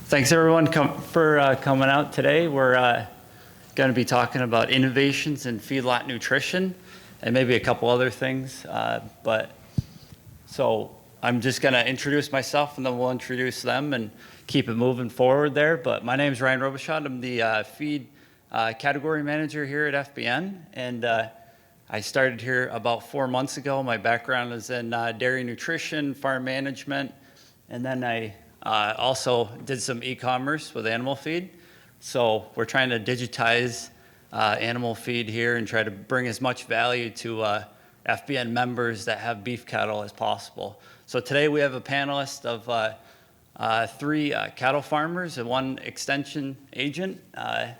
Thanks everyone for coming out today. We're going to be talking about innovations in feedlot nutrition and maybe a couple other things. So I'm just going to introduce myself and then we'll introduce them and keep it moving forward there. But my name is Ryan Robichaud. I'm the feed category manager here at FBN. And I started here about 4 months ago. My background is in dairy nutrition, farm management, and then I also did some e-commerce with animal feed. So we're trying to digitize animal feed here and try to bring as much value to FBN members that have beef cattle as possible. So today we have a panelist of 3 cattle farmers and 1 extension agent. And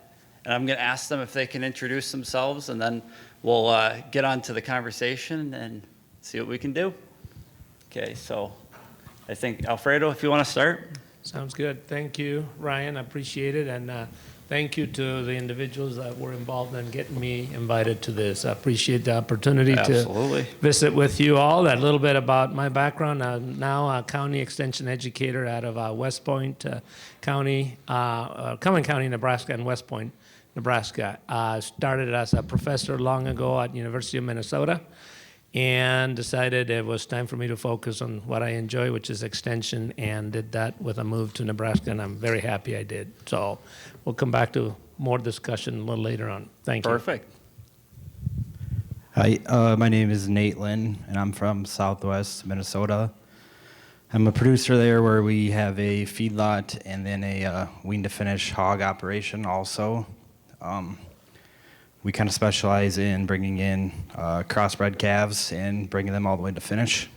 I'm going to ask them if they can introduce themselves, and then we'll get on to the conversation and see what we can do. Okay, so I think, Alfredo, if you want to start. Sounds good. Thank you, Ryan. I appreciate it. And thank you to the individuals that were involved in getting me invited to this. I appreciate the opportunity to visit with you all. A little bit about my background. I'm now a county extension educator out of West Point County, Cumming County, Nebraska, and West Point, Nebraska. Started as a professor long ago at University of Minnesota, and decided it was time for me to focus on what I enjoy, which is extension, and did that with a move to Nebraska, and I'm very happy I did. So we'll come back to more discussion a little later on. Thank you. Perfect. Hi, my name is Lynn, and I'm from Southwest Minnesota. I'm a producer there where we have a feedlot and then a wean to finish hog operation also. We kind of specialize in bringing in crossbred calves and bringing them all the way to finish.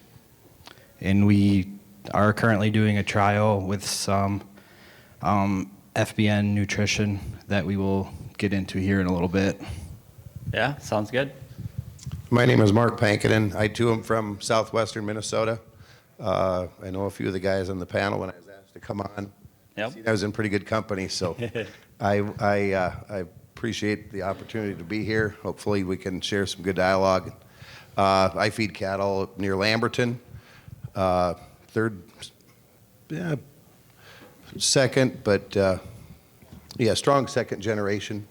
And we are currently doing a trial with some FBN nutrition that we will get into here in a little bit. Yeah, sounds good. My name is Mark Pankonin. I too am from southwestern Minnesota. I know a few of the guys on the panel when I was asked to come on. Yep. I was in pretty good company, so I appreciate the opportunity to be here. Hopefully we can share some good dialogue. I feed cattle near Lamberton, second, but strong second generation.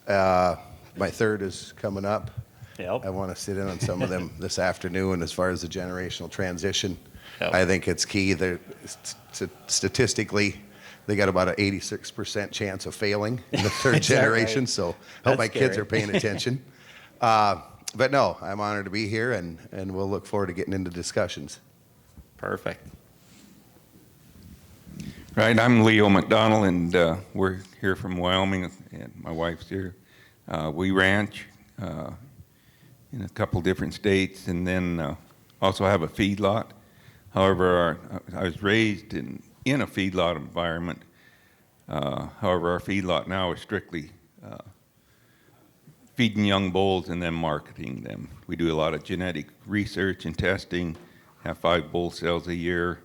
My third is coming up. Yep. I want to sit in on some of them this afternoon as far as the generational transition. Yep. I think it's key. Statistically, they got about an 86% chance of failing in the third generation, right? So I hope my kids are paying attention. But no, I'm honored to be here, and we'll look forward to getting into discussions. Perfect. Right, I'm Leo McDonnell, and we're here from Wyoming, and my wife's here. We ranch in a couple different states, and then also have a feedlot. However, I was raised in a feedlot environment. However, our feedlot now is strictly feeding young bulls and then marketing them. We do a lot of genetic research and testing, have 5 bull sales a year.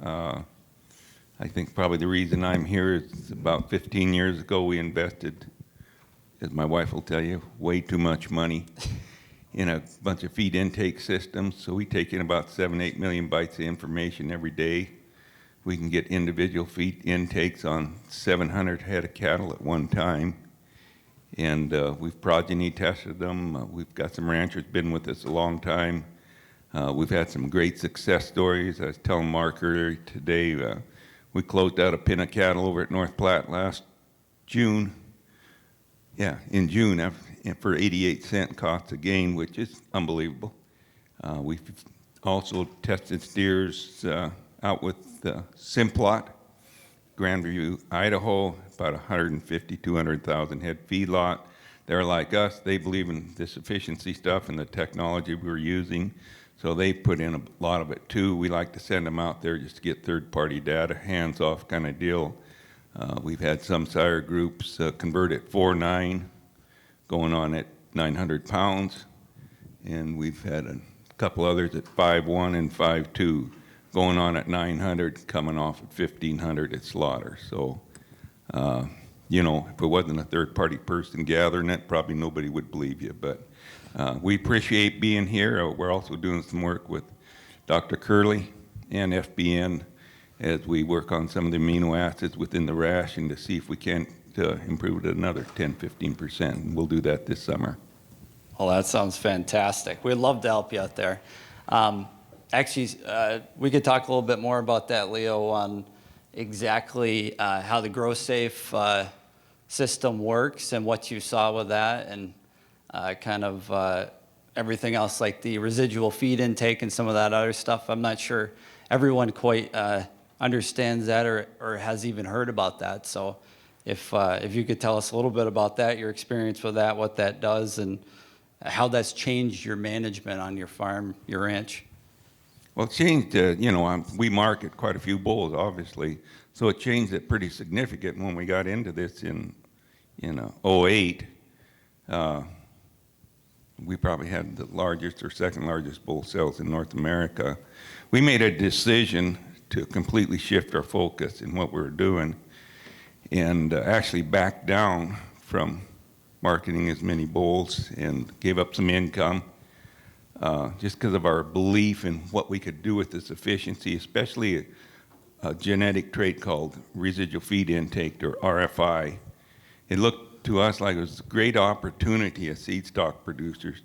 I think probably the reason I'm here is about 15 years ago we invested, as my wife will tell you, way too much money in a bunch of feed intake systems. So we take in about 7-8 million bytes of information every day. We can get individual feed intakes on 700 head of cattle at one time. And we've progeny tested them. We've got some ranchers been with us a long time. We've had some great success stories. I was telling Mark earlier today, we closed out a pen of cattle over at North Platte last June. Yeah, in June for 88 cent cost a gain, which is unbelievable. We've also tested steers out with Simplot, Grandview, Idaho, about 150, 200,000 head feedlot. They're like us. They believe in this efficiency stuff and the technology we're using, so they put in a lot of it too. We like to send them out there just to get third-party data, hands-off kind of deal. We've had some sire groups convert at 4.9, going on at 900 pounds, and we've had a couple others at 5.1 and 5.2. Going on at 900, coming off at 1,500 at slaughter. So, if it wasn't a third-party person gathering it, probably nobody would believe you. But we appreciate being here. We're also doing some work with Dr. Curley and FBN as we work on some of the amino acids within the ration to see if we can't improve it another 10-15%. And we'll do that this summer. Well, that sounds fantastic. We'd love to help you out there. Actually, we could talk a little bit more about that, Leo, on exactly how the Grow Safe system works and what you saw with that, and kind of everything else like the residual feed intake and some of that other stuff. I'm not sure everyone quite understands that or has even heard about that. So if you could tell us a little bit about that, your experience with that, what that does, and how that's changed your management on your farm, your ranch. Well, it changed, we market quite a few bulls, obviously, so it changed it pretty significant when we got into this in 08. We probably had the largest or second largest bull sales in North America. We made a decision to completely shift our focus in what we were doing and actually back down from marketing as many bulls and gave up some income just because of our belief in what we could do with this efficiency, especially a genetic trait called residual feed intake, or RFI. It looked to us like it was a great opportunity as seed stock producers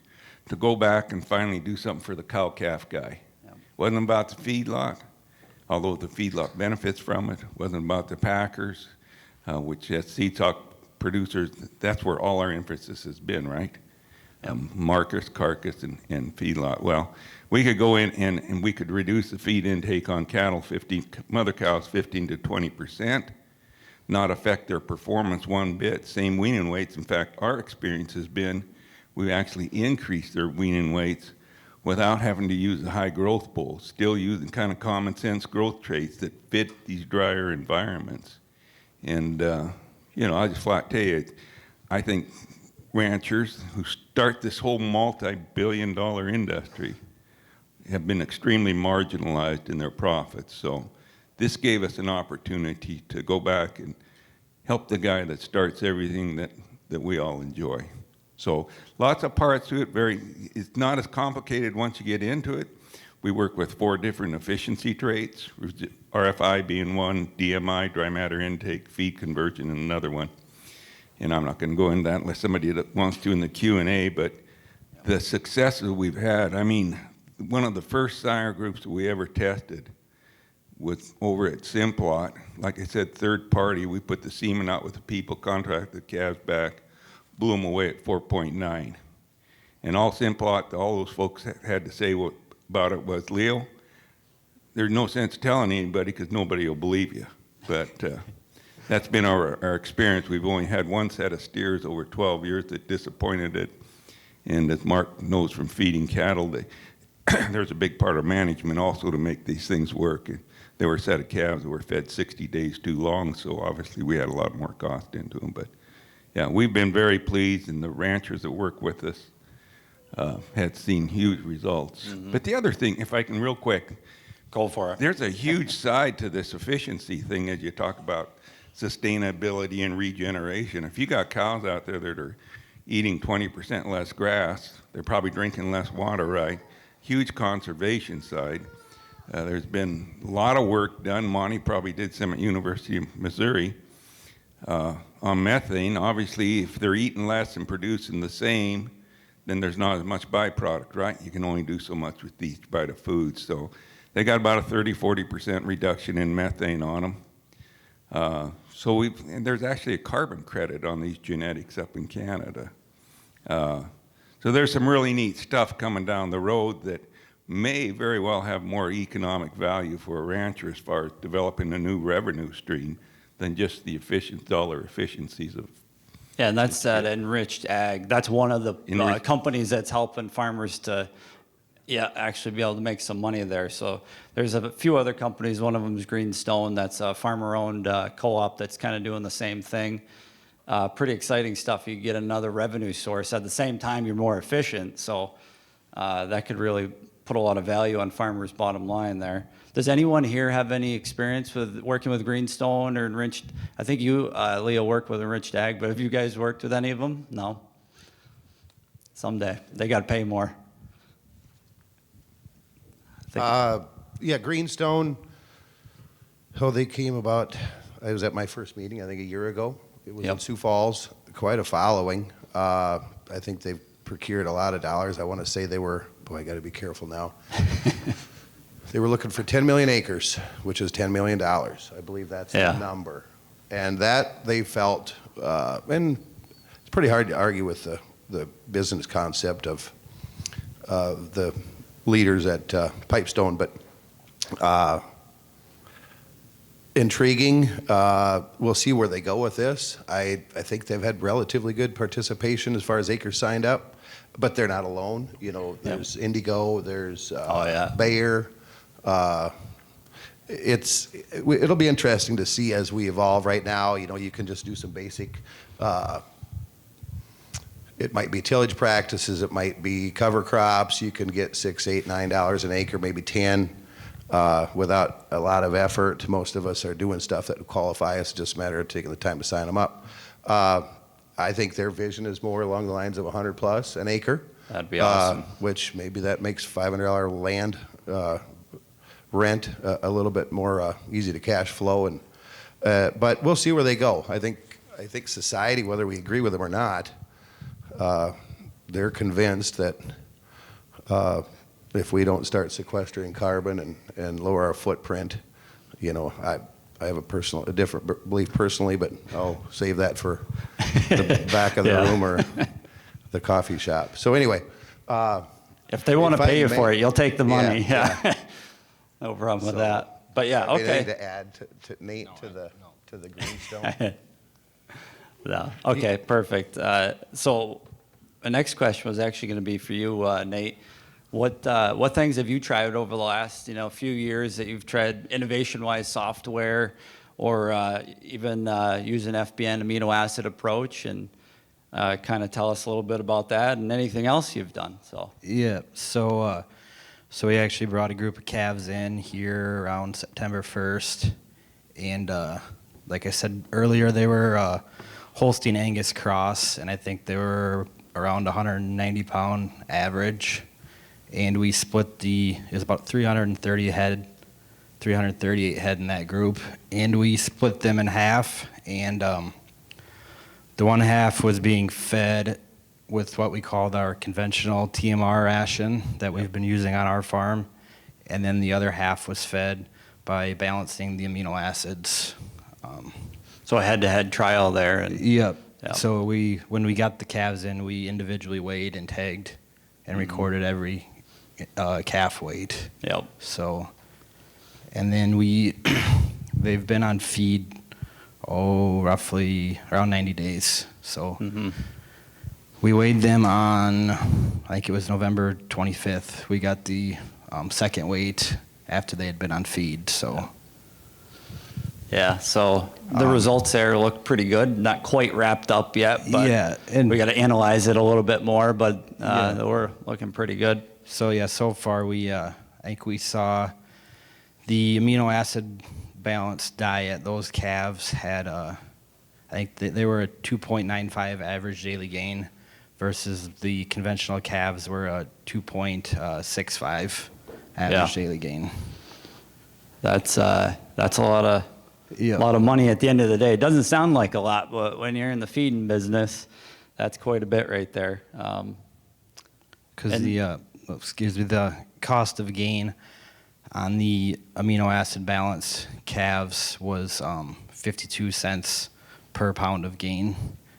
to go back and finally do something for the cow-calf guy. Yep. Wasn't about the feedlot, although the feedlot benefits from it. Wasn't about the packers, which as seed stock producers, that's where all our emphasis has been, right? Markers, carcass, and feedlot. Well, we could go in and we could reduce the feed intake on cattle, mother cows, 15 to 20%, not affect their performance one bit. Same weaning weights. In fact, our experience has been we've actually increased their weaning weights without having to use the high growth bulls, still using kind of common sense growth traits that fit these drier environments. And, I'll just flat tell you, I think ranchers who start this whole multi-billion-dollar industry have been extremely marginalized in their profits. So this gave us an opportunity to go back and help the guy that starts everything that we all enjoy. So lots of parts to it. It's not as complicated once you get into it. We work with 4 different efficiency traits, RFI being one, DMI, dry matter intake, feed conversion, and another one. And I'm not going to go into that unless somebody that wants to in the Q&A, but the successes we've had, one of the first sire groups that we ever tested was over at Simplot. Like I said, third party, we put the semen out with the people, contracted calves back, blew them away at 4.9. And all Simplot, all those folks had to say about it was, Leo, there's no sense telling anybody because nobody will believe you. But that's been our experience. We've only had one set of steers over 12 years that disappointed it. And as Mark knows from feeding cattle, there's a big part of management also to make these things work. There were a set of calves that were fed 60 days too long, so obviously we had a lot more cost into them. But yeah, we've been very pleased, and the ranchers that work with us had seen huge results. Mm-hmm. But the other thing, if I can real quick. Go for it. There's a huge side to this efficiency thing as you talk about sustainability and regeneration. If you got cows out there that are eating 20% less grass, they're probably drinking less water, right? Huge conservation side. There's been a lot of work done. Monty probably did some at University of Missouri on methane. Obviously, if they're eating less and producing the same, then there's not as much byproduct, right? You can only do so much with each bite of food. So they got about a 30-40% reduction in methane on them. And there's actually a carbon credit on these genetics up in Canada. So there's some really neat stuff coming down the road that may very well have more economic value for a rancher as far as developing a new revenue stream than just the dollar efficiencies of. Yeah, and that's that enriched ag. That's one of the companies that's helping farmers to, actually be able to make some money there. So there's a few other companies. One of them is Greenstone. That's a farmer-owned co-op that's kind of doing the same thing. Pretty exciting stuff. You get another revenue source. At the same time, you're more efficient. So that could really put a lot of value on farmers' bottom line there. Does anyone here have any experience with working with Greenstone or Enriched? I think you, Leo, work with Enriched Ag, but have you guys worked with any of them? No? Someday. They got to pay more. Greenstone. Oh, they came about, I was at my first meeting, I think a year ago. It was in Yep. Sioux Falls, quite a following. I think they've procured a lot of dollars. I want to say they were, boy, I got to be careful now. They were looking for 10 million acres, which is $10 million. I believe that's Yeah. the number. And that they felt, and it's pretty hard to argue with the business concept of the leaders at Pipestone, but intriguing. We'll see where they go with this. I think they've had relatively good participation as far as acres signed up, but they're not alone. You know, there's Indigo, there's Bayer. It'll be interesting to see as we evolve. Right now, you know, you can just do some basic, it might be tillage practices, it might be cover crops. You can get $6, $8, $9 an acre, maybe 10, without a lot of effort. Most of us are doing stuff that would qualify us, just a matter of taking the time to sign them up. I think their vision is more along the lines of 100 plus an acre. That'd be awesome. Which maybe that makes $500 land rent a little bit more easy to cash flow, and but we'll see where they go. I think society, whether we agree with them or not, they're convinced that if we don't start sequestering carbon and lower our footprint, you know, I have a different belief personally, but I'll save that for the back of the room or the coffee shop. So anyway, if they want to pay you for it, it, you'll take the money. Yeah. Yeah. No problem with that. But yeah, anything okay. to add to Nate to the greenstone? No. Okay, perfect. So the next question was actually going to be for you, Nate. What things have you tried over the last few years that you've tried innovation-wise software, or even using FBN amino acid approach, and kind of tell us a little bit about that and anything else you've done. So Yeah, so we actually brought a group of calves in here around September 1st, and like I said earlier, they were Holstein Angus cross, and I think they were around 190 pound average, and we split it was about 338 head in that group, and we split them in half, and the one half was being fed with what we called our conventional TMR ration that we've been using on our farm, and then the other half was fed by balancing the amino acids. a head-to-head trial there. And Yep. Yep. So when we got the calves in, we individually weighed and tagged and recorded every calf weight. Yep. So, and then they've been on feed, roughly around 90 days. So we weighed them on, I think it was November 25th. We got the second weight after they had been on feed. So Yeah, so the results there look pretty good. Not quite wrapped up yet, but yeah, and we got to analyze it a little bit more, but we're looking pretty good. So yeah, so far I think we saw the amino acid balanced diet. Those calves had I think they were a 2.95 average daily gain, versus the conventional calves were a 2.65 average daily gain. That's a lot of money at the end of the day. It doesn't sound like a lot, but when you're in the feeding business, that's quite a bit right there. Because the cost of gain on the amino acid balance calves was 52 cents per pound of gain.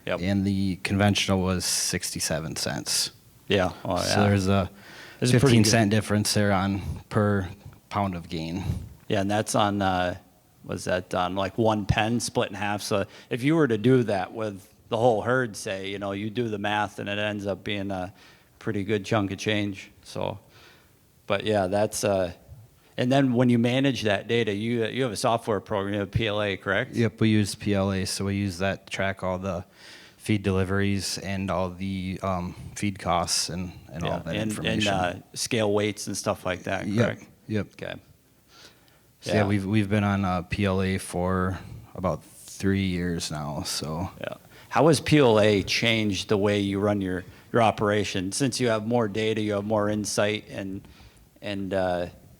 Yep. And the conventional was 67 cents. Yeah. Oh, yeah. So there's a This is pretty 15 good. cent difference there on per pound of gain. Yeah, and that's on, was that on like one pen split in half? So if you were to do that with the whole herd, say, you do the math and it ends up being a pretty good chunk of change. So, but yeah, that's, and then when you manage that data, you have a software program, you have PLA, correct? Yep, we use PLA, so we use that to track all the feed deliveries and all the feed costs and all that information. And scale weights and stuff like that, correct? Yep. Okay. So yeah, we've been on PLA for about 3 years now. So Yeah. How has PLA changed the way you run your operation? Since you have more data, you have more insight, and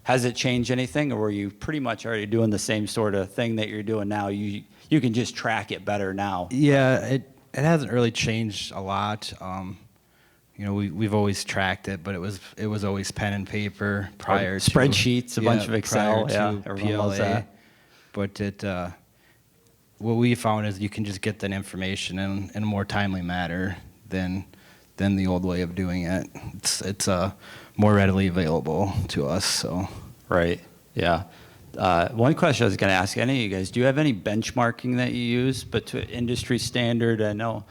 has it changed anything, or were you pretty much already doing the same sort of thing that you're doing now? You can just track it better now. Yeah, it hasn't really changed a lot. We've always tracked it, but it was always pen and paper prior to spreadsheets, a bunch of Excel, PLA. But what we found is you can just get that information in a more timely manner than the old way of doing it. It's more readily available to us. So right, yeah. One question I was going to ask any of you guys: do you have any benchmarking that you use, but to industry standard? I know.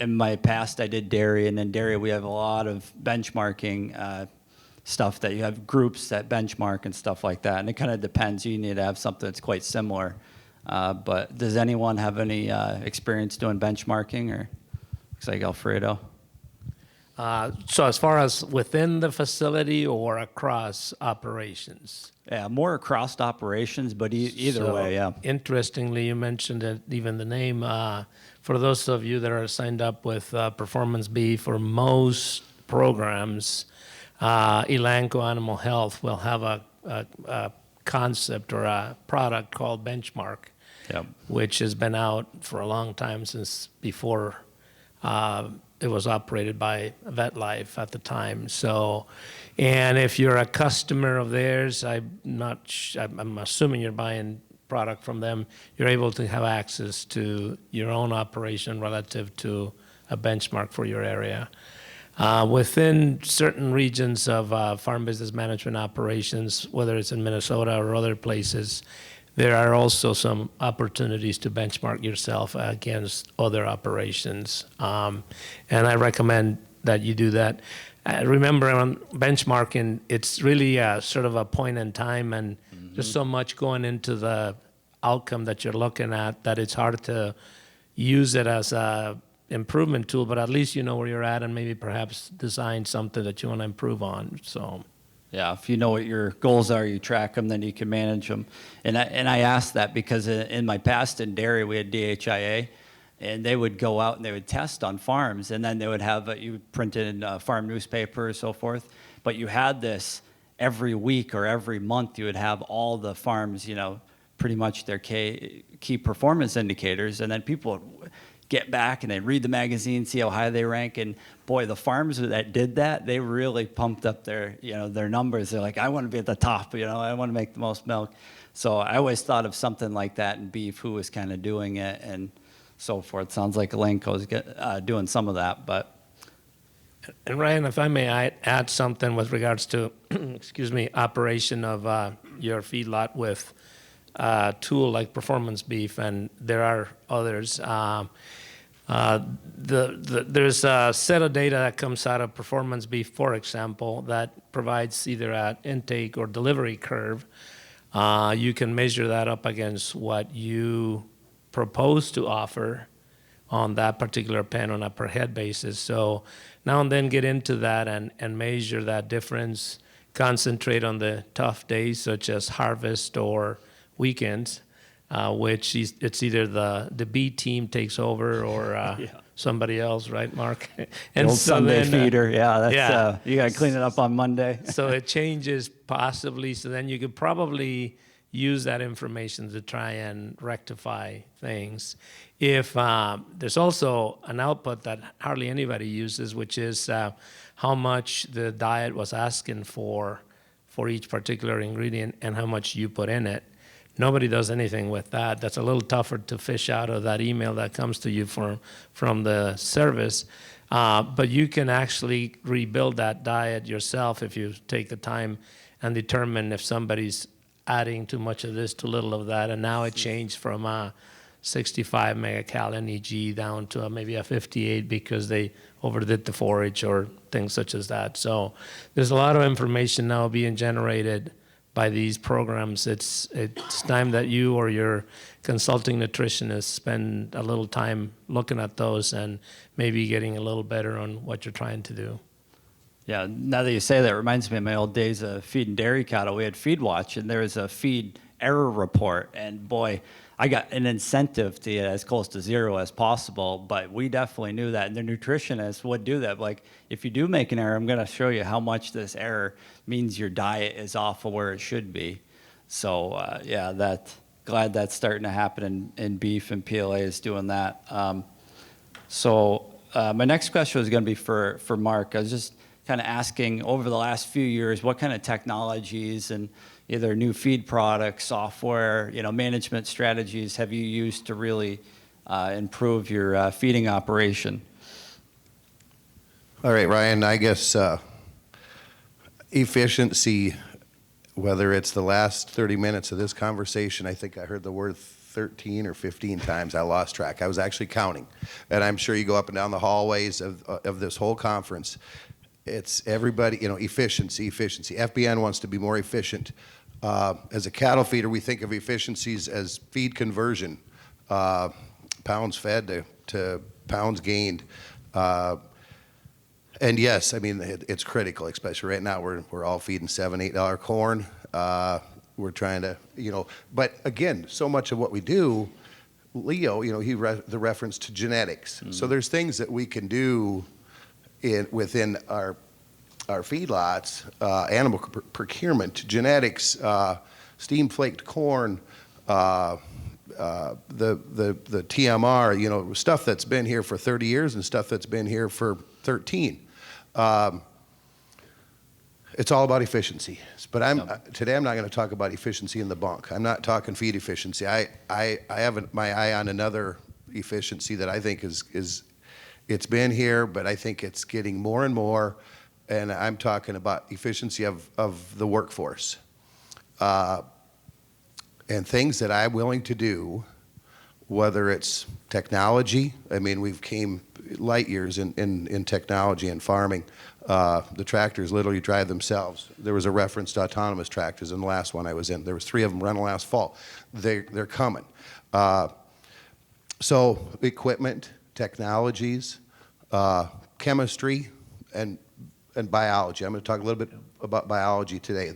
In my past I did dairy, and in dairy we have a lot of benchmarking stuff that you have groups that benchmark and stuff like that, and it kind of depends. You need to have something that's quite similar. But does anyone have any experience doing benchmarking, or looks like Alfredo? So as far as within the facility or across operations? Yeah, more across operations, but either way, yeah. Interestingly, you mentioned that even the name, for those of you that are signed up with Performance-B, for most programs, Elanco Animal Health will have a concept or a product called Benchmark, yep, which has been out for a long time, since before it was operated by VetLife at the time. So, and if you're a customer of theirs, I'm assuming you're buying product from them, you're able to have access to your own operation relative to a benchmark for your area. Within certain regions of farm business management operations, whether it's in Minnesota or other places, there are also some opportunities to benchmark yourself against other operations. And I recommend that you do that. Remember, on benchmarking, it's really sort of a point in time, and there's so much going into the outcome that you're looking at that it's hard to use it as a improvement tool, but at least you know where you're at, and maybe perhaps design something that you want to improve on. So, yeah, if you know what your goals are, you track them, then you can manage them. And I asked that because in my past in dairy, we had DHIA, and they would go out and they would test on farms, and then they would have you printed in farm newspaper or so forth. But you had this every week or every month. You would have all the farms, pretty much their key performance indicators, and then people would get back and they read the magazine, see how high they rank, and boy, the farms that did that, they really pumped up their numbers. They're like, I want to be at the top, I want to make the most milk. So I always thought of something like that in beef, who was kind of doing it and so forth. Sounds like Elanco's doing some of that, but. And Ryan, if I may add something with regards to, operation of your feedlot with a tool like Performance Beef, and there are others. There's a set of data that comes out of Performance Beef, for example, that provides either an intake or delivery curve. You can measure that up against what you propose to offer on that particular pen on a per head basis. So now and then get into that and measure that difference, concentrate on the tough days such as harvest or weekends, which it's either the B team takes over or somebody else, right, Mark? And so Sunday feeder, that's you got to clean it up on Monday. So it changes possibly. So then you could probably use that information to try and rectify things. If there's also an output that hardly anybody uses, which is how much the diet was asking for each particular ingredient and how much you put in it. Nobody does anything with that. That's a little tougher to fish out of that email that comes to you from the service. But you can actually rebuild that diet yourself if you take the time and determine if somebody's adding too much of this, too little of that. And now it changed from 65 megacal NEG down to maybe a 58 because they overdid the forage or things such as that. So there's a lot of information now being generated by these programs. It's time that you or your consulting nutritionist spend a little time looking at those and maybe getting a little better on what you're trying to do. Yeah, now that you say that, it reminds me of my old days of feeding dairy cattle. We had Feed Watch, and there was a feed error report, and boy, I got an incentive to get as close to zero as possible, but we definitely knew that, and the nutritionists would do that. Like, if you do make an error, I'm going to show you how much this error means your diet is off of where it should be. So, yeah, glad that's starting to happen in beef, and PLA is doing that. My next question was going to be for Mark. I was just kind of asking, over the last few years, what kind of technologies and either new feed products, software, management strategies have you used to really improve your feeding operation? All right, Ryan, I guess efficiency, whether it's the last 30 minutes of this conversation, I think I heard the word 13 or 15 times. I lost track. I was actually counting. And I'm sure you go up and down the hallways of this whole conference. It's everybody, efficiency. FBN wants to be more efficient. As a cattle feeder, we think of efficiencies as feed conversion, pounds fed to pounds gained. And yes, I mean, it's critical, especially right now. We're all feeding $7, $8 corn. We're trying to, but again, so much of what we do, Leo, the reference to genetics. Mm-hmm. So there's things that we can do within our feedlots, animal procurement, genetics, steam flaked corn, the TMR, stuff that's been here for 30 years and stuff that's been here for 13. It's all about efficiency. But today I'm not going to talk about efficiency in the bunk. I'm not talking feed efficiency. I have my eye on another efficiency that I think is it's been here, but I think it's getting more and more. And I'm talking about efficiency of the workforce. And things that I'm willing to do, whether it's technology. I mean, we've came light years in technology and farming. The tractors literally drive themselves. There was a reference to autonomous tractors in the last one I was in. There was 3 of them rental last fall. They're coming. So equipment, technologies, chemistry, and biology. I'm going to talk a little bit about biology today.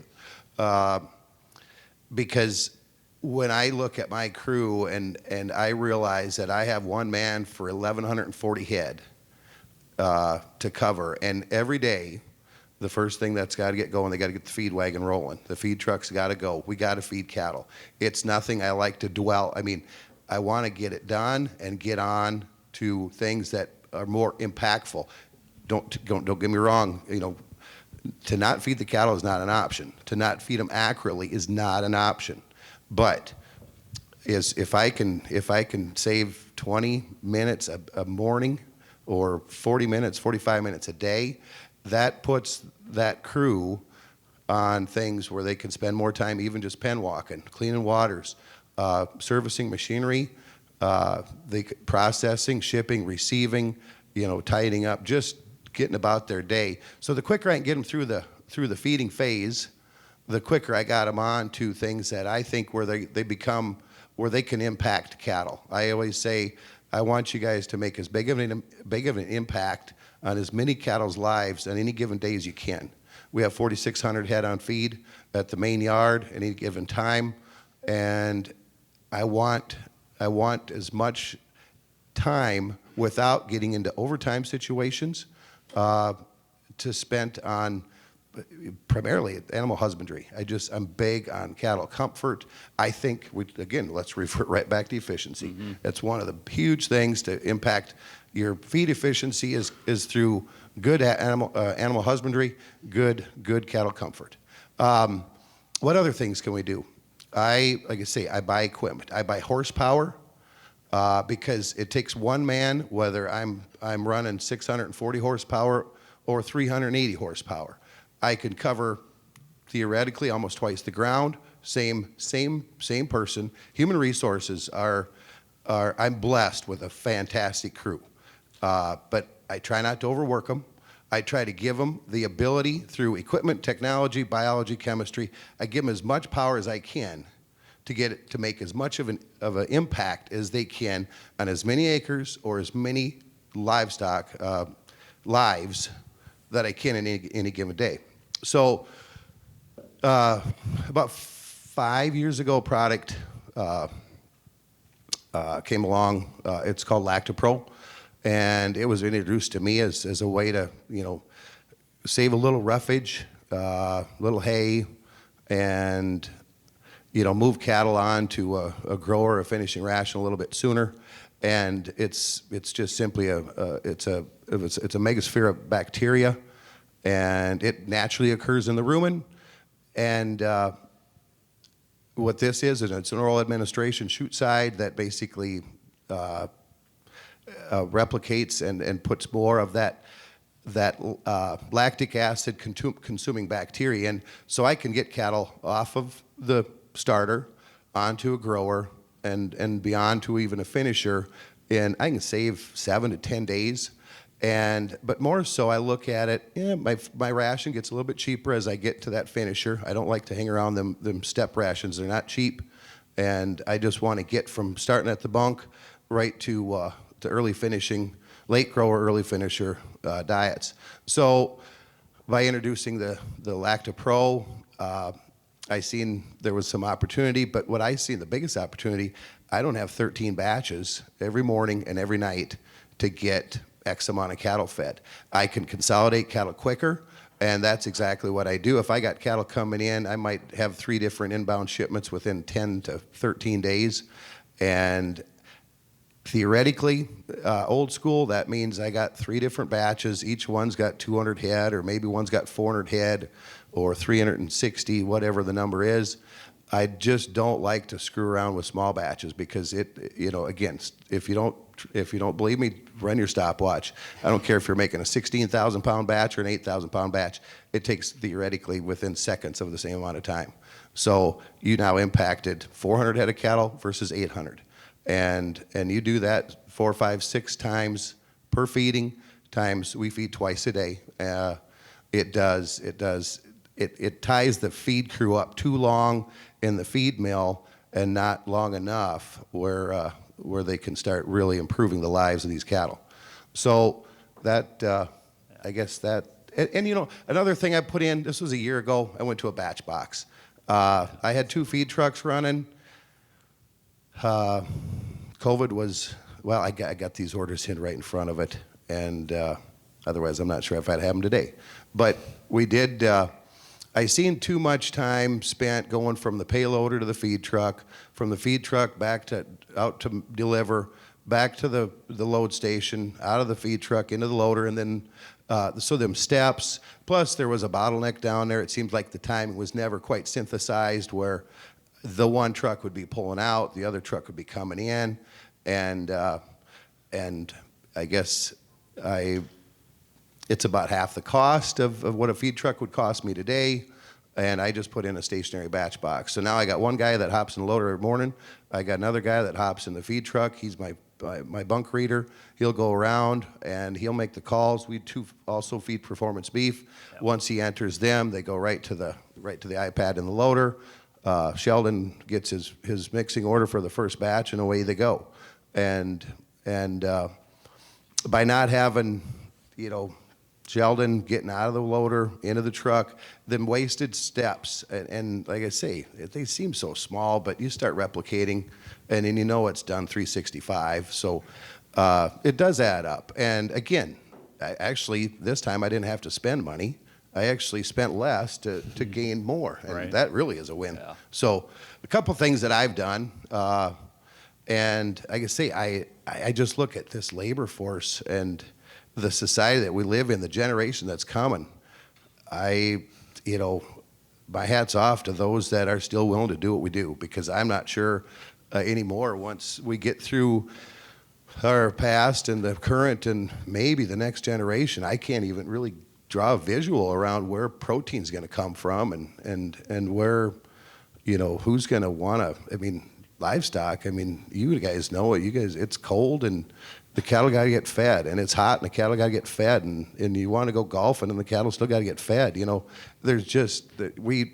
Because when I look at my crew and I realize that I have one man for 1,140 head to cover, and every day, the first thing that's got to get going, they got to get the feed wagon rolling. The feed truck's got to go. We got to feed cattle. It's nothing I like to dwell. I mean, I want to get it done and get on to things that are more impactful. Don't get me wrong. To not feed the cattle is not an option. To not feed them accurately is not an option. But if I can save 20 minutes a morning or 40 minutes, 45 minutes a day, that puts that crew on things where they can spend more time even just pen walking, cleaning waters, servicing machinery, processing, shipping, receiving, tidying up, just getting about their day. So the quicker I can get them through the feeding phase, the quicker I got them on to things that I think where they become where they can impact cattle. I always say I want you guys to make as big of an impact on as many cattle's lives on any given day as you can. We have 4,600 head on feed at the main yard at any given time, and I want as much time without getting into overtime situations to spend on primarily animal husbandry. I'm big on cattle comfort. I think let's revert right back to efficiency. Mm-hmm. That's one of the huge things to impact your feed efficiency is through good animal husbandry, good cattle comfort. What other things can we do? I buy equipment. I buy horsepower because it takes one man, whether I'm running 640 horsepower or 380 horsepower. I can cover theoretically almost twice the ground. Same person. Human resources I'm blessed with a fantastic crew, but I try not to overwork them. I try to give them the ability through equipment, technology, biology, chemistry. I give them as much power as I can to get it to make as much of an impact as they can on as many acres or as many livestock lives that I can in any given day. So about 5 years ago, a product came along. It's called Lactopro, and it was introduced to me as a way to, save a little roughage, little hay, and move cattle on to a grower, a finishing ration a little bit sooner. And it's just simply it's a megasphere of bacteria, and it naturally occurs in the rumen. And what this is it's an oral administration shoot side that basically replicates and puts more of that lactic acid consuming bacteria in, so I can get cattle off of the starter onto a grower and beyond to even a finisher, and I can save 7 to 10 days. But more so, I look at it, my ration gets a little bit cheaper as I get to that finisher. I don't like to hang around them step rations. They're not cheap, and I just want to get from starting at the bunk right to early finishing, late grower, early finisher diets. So by introducing the Lactopro, I seen there was some opportunity, but what I see the biggest opportunity, I don't have 13 batches every morning and every night to get X amount of cattle fed. I can consolidate cattle quicker, and that's exactly what I do. If I got cattle coming in, I might have 3 different inbound shipments within 10 to 13 days. And theoretically, old school, that means I got 3 different batches. Each one's got 200 head, or maybe one's got 400 head, or 360, whatever the number is. I just don't like to screw around with small batches because again, if you don't believe me, run your stopwatch. I don't care if you're making a 16,000 pound batch or an 8,000 pound batch. It takes theoretically within seconds of the same amount of time. So you now impacted 400 head of cattle versus 800. And you do that 4, 5, 6 times per feeding, times we feed twice a day. It ties the feed crew up too long in the feed mill and not long enough where they can start really improving the lives of these cattle. So that, I guess that, and another thing I put in, this was a year ago, I went to a batch box. I had 2 feed trucks running. COVID was, well, I got these orders in right in front of it, and otherwise I'm not sure if I'd have them today. But we did, I seen too much time spent going from the payloader to the feed truck, from the feed truck out to deliver, back to the load station, out of the feed truck into the loader, and then so them steps. Plus there was a bottleneck down there. It seemed like the timing was never quite synthesized where the one truck would be pulling out, the other truck would be coming in, and I guess it's about half the cost of what a feed truck would cost me today, and I just put in a stationary batch box. So now I got one guy that hops in the loader every morning. I got another guy that hops in the feed truck. He's my bunk reader. He'll go around and he'll make the calls. We also feed performance beef. Yep. Once he enters them, they go right to the iPad in the loader. Sheldon gets his mixing order for the first batch, and away they go. And by not having, Sheldon getting out of the loader, into the truck, them wasted steps, and like I say, they seem so small, but you start replicating, and then it's done 365, so it does add up. And again, actually, this time I didn't have to spend money. I actually spent less to gain more, and right. That really is a win. Yeah. So a couple things that I've done, and like I say, I just look at this labor force and the society that we live in, the generation that's coming. My hat's off to those that are still willing to do what we do, because I'm not sure anymore once we get through our past and the current and maybe the next generation, I can't even really draw a visual around where protein's going to come from and where, who's going to want to, livestock, you guys know it, it's cold and the cattle got to get fed, and it's hot and the cattle got to get fed, and you want to go golfing and the cattle still got to get fed. There's just, we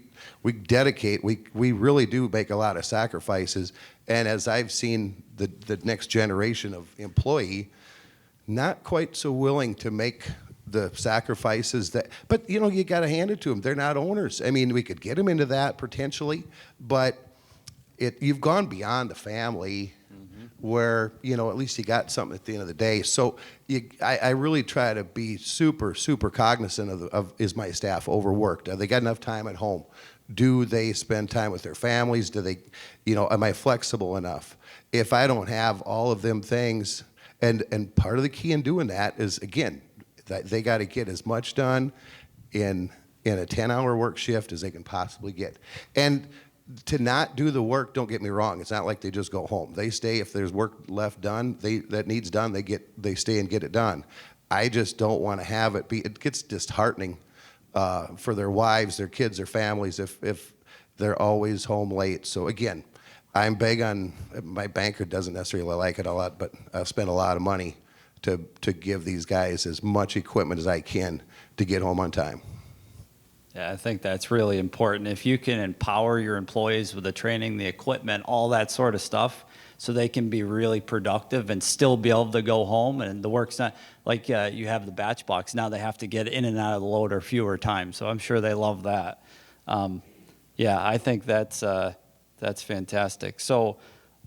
dedicate, we really do make a lot of sacrifices. And as I've seen the next generation of employee, not quite so willing to make the sacrifices but you got to hand it to them. They're not owners. We could get them into that potentially, but you've gone beyond the family. Mm-hmm. where, you know, at least you got something at the end of the day. So I really try to be super, super cognizant of is my staff overworked? Are they got enough time at home? Do they spend time with their families? Do they, you know, am I flexible enough? If I don't have all of them things, and part of the key in doing that is, again, that they got to get as much done in a 10-hour work shift as they can possibly get. And to not do the work, don't get me wrong, it's not like they just go home. They stay. If there's work left done, that needs done, they stay and get it done. I just don't want to have it be, it gets disheartening for their wives, their kids, their families if they're always home late. So again, I'm big on, my banker doesn't necessarily like it a lot, but I'll spend a lot of money to give these guys as much equipment as I can to get home on time. Yeah, I think that's really important. If you can empower your employees with the training, the equipment, all that sort of stuff, so they can be really productive and still be able to go home, and the work's not, like you have the batch box, now they have to get in and out of the loader fewer times, so I'm sure they love that. Yeah, I think that's fantastic. So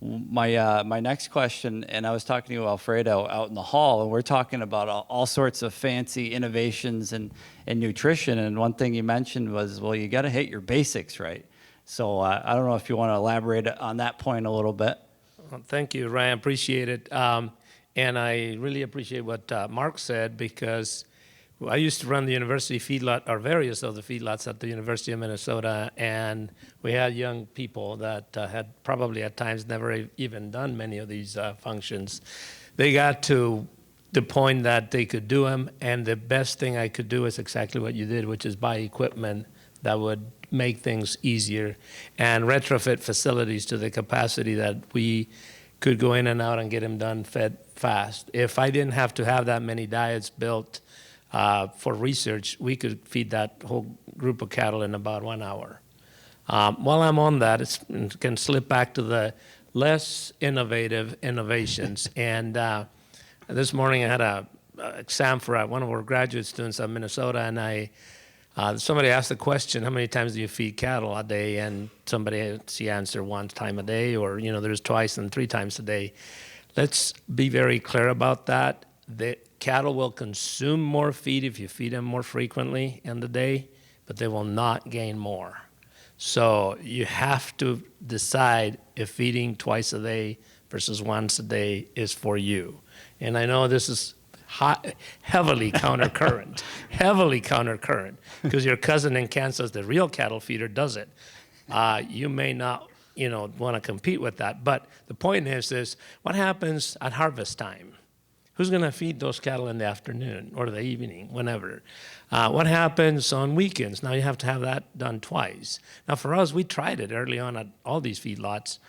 my next question, and I was talking to Alfredo out in the hall, and we're talking about all sorts of fancy innovations and nutrition, and one thing you mentioned was, well, you got to hit your basics right. So I don't know if you want to elaborate on that point a little bit. Well, thank you, Ryan. Appreciate it. And I really appreciate what Mark said, because I used to run the university feedlot, or various of the feedlots at the University of Minnesota, and we had young people that had probably at times never even done many of these functions. They got to the point that they could do them, and the best thing I could do is exactly what you did, which is buy equipment that would make things easier and retrofit facilities to the capacity that we could go in and out and get them done, fed fast. If I didn't have to have that many diets built for research, we could feed that whole group of cattle in about 1 hour. While I'm on that, it can slip back to the less innovative innovations. And this morning I had an exam for one of our graduate students at Minnesota, and somebody asked the question, how many times do you feed cattle a day? And she answered 1 time a day, or, you know, there's twice and 3 times a day. Let's be very clear about that. The cattle will consume more feed if you feed them more frequently in the day, but they will not gain more. So you have to decide if feeding twice a day versus once a day is for you. And I know this is heavily countercurrent, because your cousin in Kansas, the real cattle feeder, does it. You may not, want to compete with that. But the point is what happens at harvest time? Who's going to feed those cattle in the afternoon or the evening, whenever? What happens on weekends? Now you have to have that done twice. Now for us, we tried it early on at all these feedlots.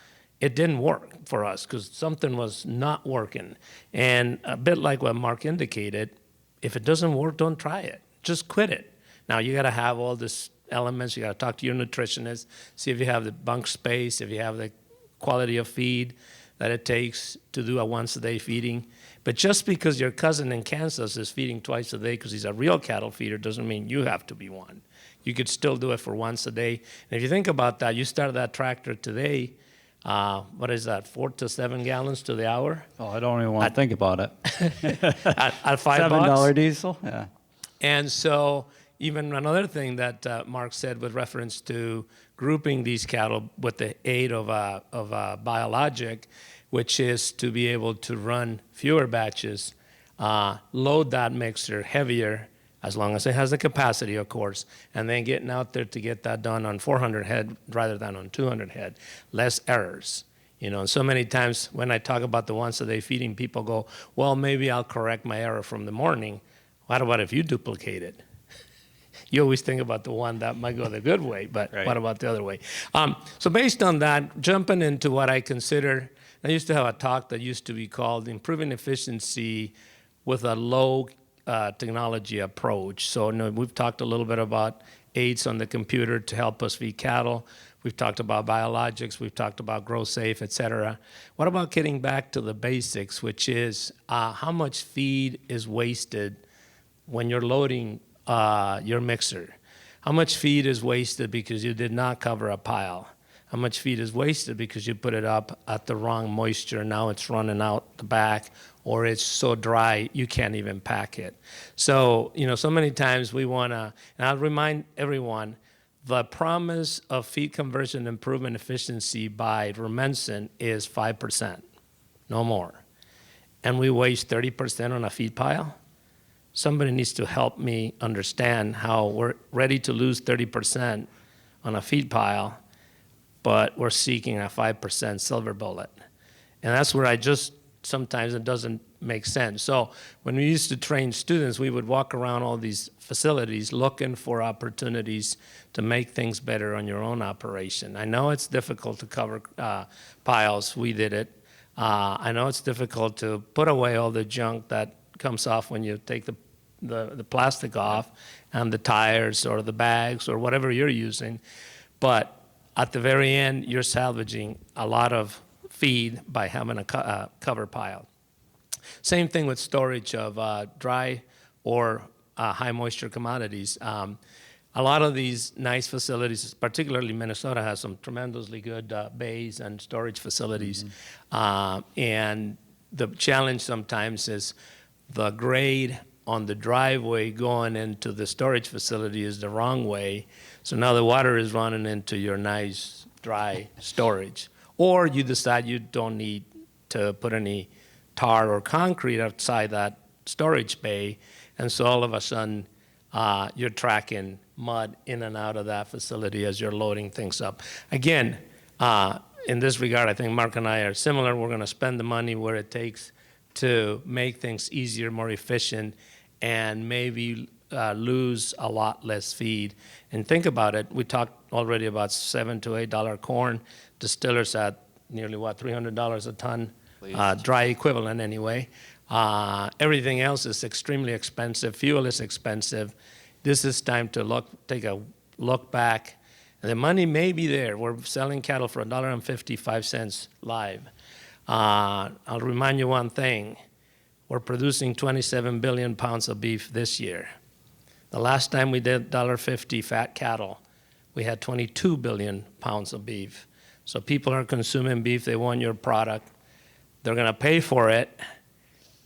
It didn't work for us because something was not working. And a bit like what Mark indicated, if it doesn't work, don't try it. Just quit it. Now you got to have all these elements. You got to talk to your nutritionist, see if you have the bunk space, if you have the quality of feed that it takes to do a once-a-day feeding. But just because your cousin in Kansas is feeding twice a day because he's a real cattle feeder doesn't mean you have to be one. You could still do it for once a day. And if you think about that, you start that tractor today, what is that, 4 to 7 gallons to the hour? Oh, I don't even want to think about it. at $5. $7 diesel, yeah. And so even another thing that Mark said with reference to grouping these cattle with the aid of a biologic, which is to be able to run fewer batches, load that mixer heavier, as long as it has the capacity, of course, and then getting out there to get that done on 400 head rather than on 200 head. Less errors. And so many times when I talk about the once-a-day feeding, people go, well, maybe I'll correct my error from the morning. What about if you duplicate it? You always think about the one that might go the good way, but right. What about the other way? So based on that, jumping into what I consider, I used to have a talk that used to be called Improving Efficiency with a Low Technology Approach. So we've talked a little bit about aids on the computer to help us feed cattle. We've talked about biologics. We've talked about grow safe, et cetera. What about getting back to the basics, which is how much feed is wasted when you're loading your mixer? How much feed is wasted because you did not cover a pile? how much feed is wasted because you put it up at the wrong moisture. Now it's running out the back, or it's so dry you can't even pack it. So, so many times we want to, and I'll remind everyone, the promise of feed conversion improvement efficiency by Rumensin is 5%, no more. And we waste 30% on a feed pile. Somebody needs to help me understand how we're ready to lose 30% on a feed pile, but we're seeking a 5% silver bullet. And that's where sometimes it doesn't make sense. So when we used to train students, we would walk around all these facilities looking for opportunities to make things better on your own operation. I know it's difficult to cover piles. We did it. I know it's difficult to put away all the junk that comes off when you take the plastic off and the tires or the bags or whatever you're using. But at the very end, you're salvaging a lot of feed by having a cover pile. Same thing with storage of dry or high moisture commodities. A lot of these nice facilities, particularly Minnesota, has some tremendously good bays and storage facilities. And the challenge sometimes is the grade on the driveway going into the storage facility is the wrong way. So now the water is running into your nice dry storage. Or you decide you don't need to put any tar or concrete outside that storage bay, and so all of a sudden you're tracking mud in and out of that facility as you're loading things up. Again, in this regard, I think Mark and I are similar. We're going to spend the money where it takes to make things easier, more efficient, and maybe lose a lot less feed. And think about it. We talked already about $7 to $8 corn. Distillers at nearly, $300 a ton, dry equivalent anyway. Everything else is extremely expensive. Fuel is expensive. This is time to take a look back. And the money may be there. We're selling cattle for $1.55 live. I'll remind you one thing. We're producing 27 billion pounds of beef this year. The last time we did $1.50 fat cattle, we had 22 billion pounds of beef. So people are consuming beef. They want your product. They're going to pay for it,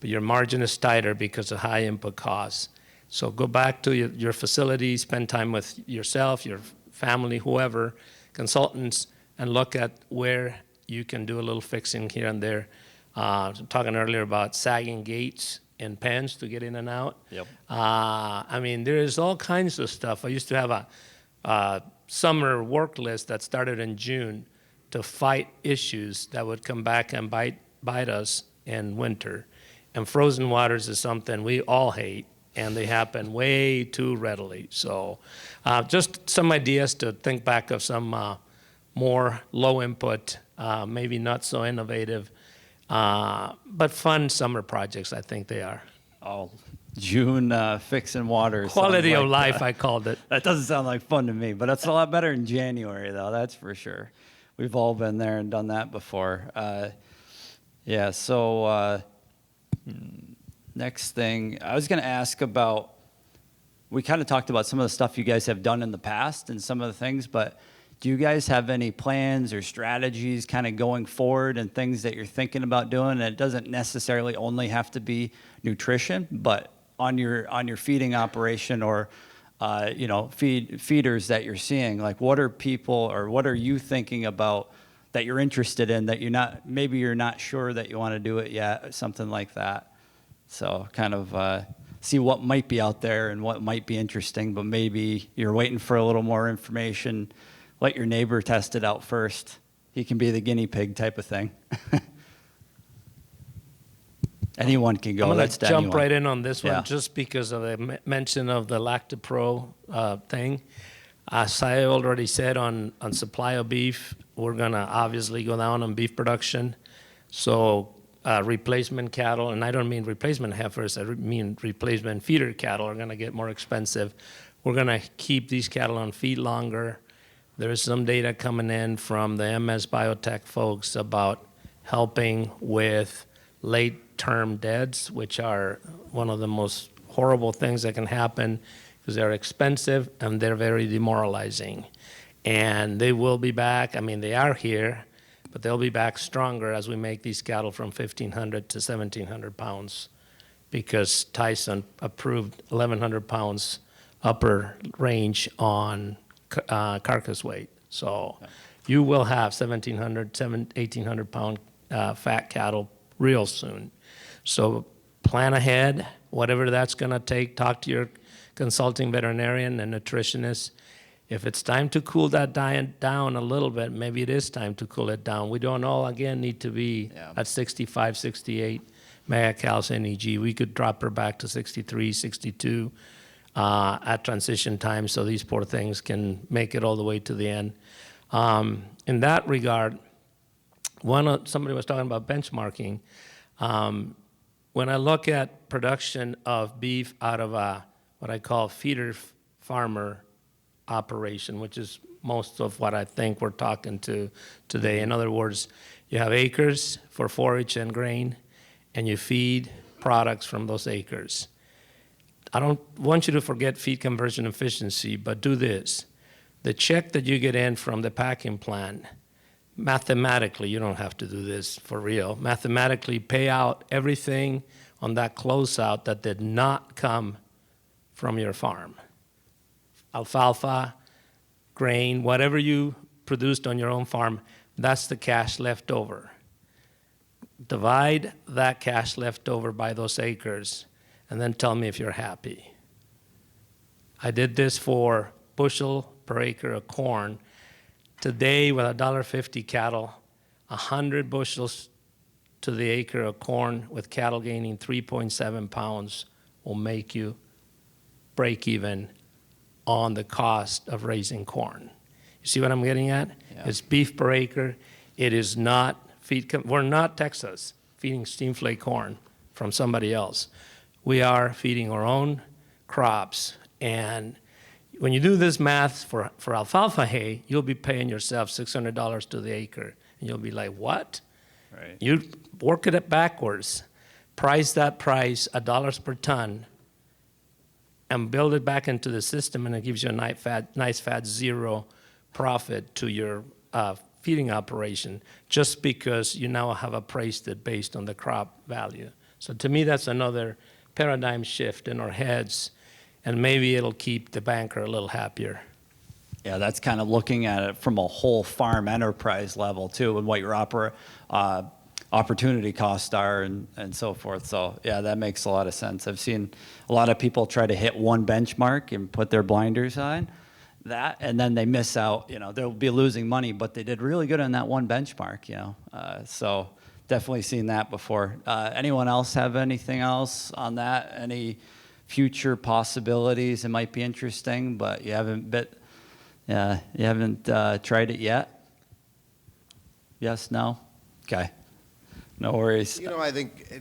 but your margin is tighter because of high input costs. So go back to your facility, spend time with yourself, your family, whoever, consultants, and look at where you can do a little fixing here and there. Talking earlier about sagging gates in pens to get in and out. Yep. I mean, there is all kinds of stuff. I used to have a summer work list that started in June to fight issues that would come back and bite us in winter. And frozen waters is something we all hate, and they happen way too readily. So just some ideas to think back of some more low input, maybe not so innovative, but fun summer projects, I think they are. Oh, June fixing water. Quality of life, I called it. That doesn't sound like fun to me, but it's a lot better in January, though, that's for sure. We've all been there and done that before. Yeah, so next thing, I was going to ask about, we kind of talked about some of the stuff you guys have done in the past and some of the things, but do you guys have any plans or strategies kind of going forward and things that you're thinking about doing? And it doesn't necessarily only have to be nutrition, but on your feeding operation or feeders that you're seeing, like what are people or what are you thinking about that you're interested in that maybe you're not sure that you want to do it yet, something like that. So kind of see what might be out there and what might be interesting, but maybe you're waiting for a little more information. Let your neighbor test it out first. He can be the guinea pig type of thing. Anyone can go. I'm going to jump anyone. right in on this one, Yeah. just because of the mention of the LactoPro thing. As I already said on supply of beef, we're going to obviously go down on beef production. So replacement cattle, and I don't mean replacement heifers, I mean replacement feeder cattle are going to get more expensive. We're going to keep these cattle on feed longer. There is some data coming in from the MS Biotech folks about helping with late-term deads, which are one of the most horrible things that can happen because they're expensive and they're very demoralizing. And they will be back. I mean, they are here, but they'll be back stronger as we make these cattle from 1,500 to 1,700 pounds, because Tyson approved 1,100 pounds upper range on carcass weight. So you will have 1,700, 1,800 pound fat cattle real soon. So plan ahead, whatever that's going to take. Talk to your consulting veterinarian and nutritionist. If it's time to cool that diet down a little bit, maybe it is time to cool it down. We don't all, again, need to be at 65, 68 megacals NEG. We could drop her back to 63, 62 at transition time, so these poor things can make it all the way to the end. In that regard, somebody was talking about benchmarking. When I look at production of beef out of what I call feeder farmer operation, which is most of what I think we're talking to today. In other words, you have acres for forage and grain, and you feed products from those acres. I don't want you to forget feed conversion efficiency, but do this. The check that you get in from the packing plant, mathematically, you don't have to do this for real, mathematically pay out everything on that closeout that did not come from your farm. Alfalfa, grain, whatever you produced on your own farm, that's the cash left over. Divide that cash left over by those acres, and then tell me if you're happy. I did this for bushel per acre of corn. Today, with $1.50 cattle, 100 bushels to the acre of corn with cattle gaining 3.7 pounds will make you break even on the cost of raising corn. You see what I'm getting at? Yeah. It's beef per acre. It is not we're not Texas feeding steam flake corn from somebody else. We are feeding our own crops. And when you do this math for alfalfa hay, you'll be paying yourself $600 to the acre. And you'll be like, what? Right. You work it backwards. Price that price $1 per ton and build it back into the system, and it gives you a nice fat zero profit to your feeding operation, just because you now have appraised it based on the crop value. So to me, that's another paradigm shift in our heads, and maybe it'll keep the banker a little happier. Yeah, that's kind of looking at it from a whole farm enterprise level too, and what your opportunity costs are and so forth. So yeah, that makes a lot of sense. I've seen a lot of people try to hit one benchmark and put their blinders on that, and then they miss out. You know, they'll be losing money, but they did really good on that one benchmark, you know. So definitely seen that before. Anyone else have anything else on that? Any future possibilities? It might be interesting, but you haven't tried it yet? Yes, no? Okay. No worries. You know, I think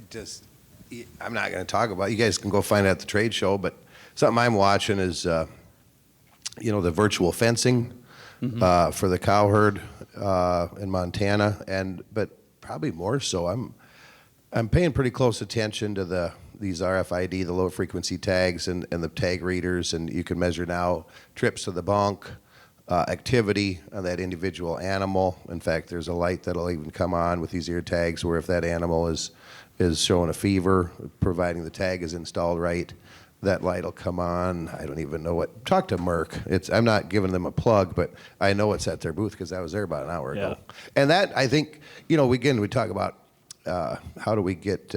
I'm not going to talk about it. You guys can go find it at the trade show, but something I'm watching is, the virtual fencing for the cow herd in Montana, but probably more so. I'm paying pretty close attention to these RFID, the low frequency tags, and the tag readers, and you can measure now trips to the bunk, activity of that individual animal. In fact, there's a light that'll even come on with these ear tags where if that animal is showing a fever, providing the tag is installed right, that light will come on. I don't even know what. Talk to Merck. I'm not giving them a plug, but I know it's at their booth because I was there about an hour ago. And that, I think, we talk about how do we get